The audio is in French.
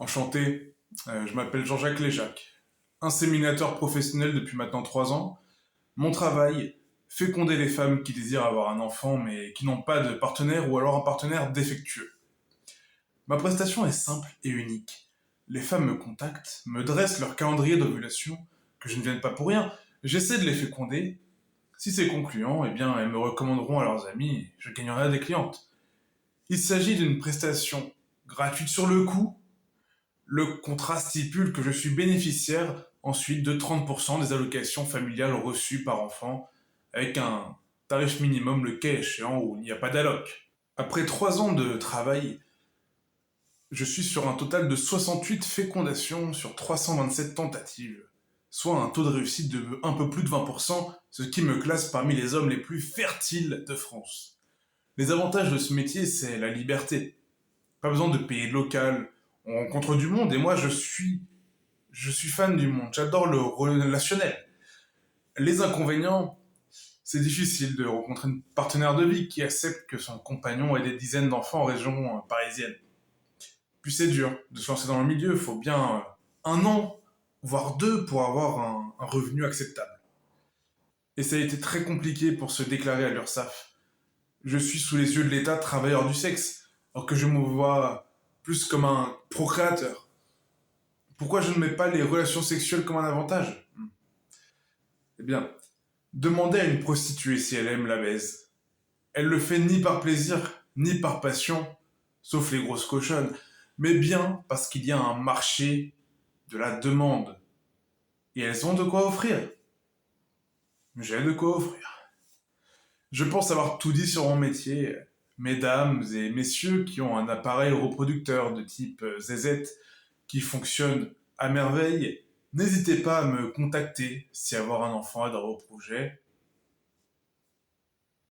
Enchanté, je m'appelle Jean-Jacques Léjac, inséminateur professionnel depuis maintenant 3 ans. Mon travail, féconder les femmes qui désirent avoir un enfant mais qui n'ont pas de partenaire ou alors un partenaire défectueux. Ma prestation est simple et unique. Les femmes me contactent, me dressent leur calendrier d'ovulation, que je ne vienne pas pour rien. J'essaie de les féconder. Si c'est concluant, eh bien, elles me recommanderont à leurs amis et je gagnerai des clientes. Il s'agit d'une prestation gratuite sur le coup. Le contrat stipule que je suis bénéficiaire ensuite de 30% des allocations familiales reçues par enfant, avec un tarif minimum le cas échéant où il n'y a pas d'alloc. Après 3 ans de travail, je suis sur un total de 68 fécondations sur 327 tentatives, soit un taux de réussite de un peu plus de 20%, ce qui me classe parmi les hommes les plus fertiles de France. Les avantages de ce métier, c'est la liberté. Pas besoin de payer de local, on rencontre du monde et moi je suis fan du monde, j'adore le relationnel. Les inconvénients, c'est difficile de rencontrer une partenaire de vie qui accepte que son compagnon ait des dizaines d'enfants en région parisienne. Puis c'est dur de se lancer dans le milieu, il faut bien 1 an, voire 2 pour avoir un revenu acceptable. Et ça a été très compliqué pour se déclarer à l'URSSAF. Je suis sous les yeux de l'État travailleur du sexe, alors que je me vois plus comme un procréateur. Pourquoi je ne mets pas les relations sexuelles comme un avantage? Eh bien, demandez à une prostituée si elle aime la baise. Elle le fait ni par plaisir, ni par passion, sauf les grosses cochonnes, mais bien parce qu'il y a un marché de la demande. Et elles ont de quoi offrir. J'ai de quoi offrir. Je pense avoir tout dit sur mon métier. Mesdames et messieurs qui ont un appareil reproducteur de type ZZ qui fonctionne à merveille, n'hésitez pas à me contacter si avoir un enfant est dans vos projets.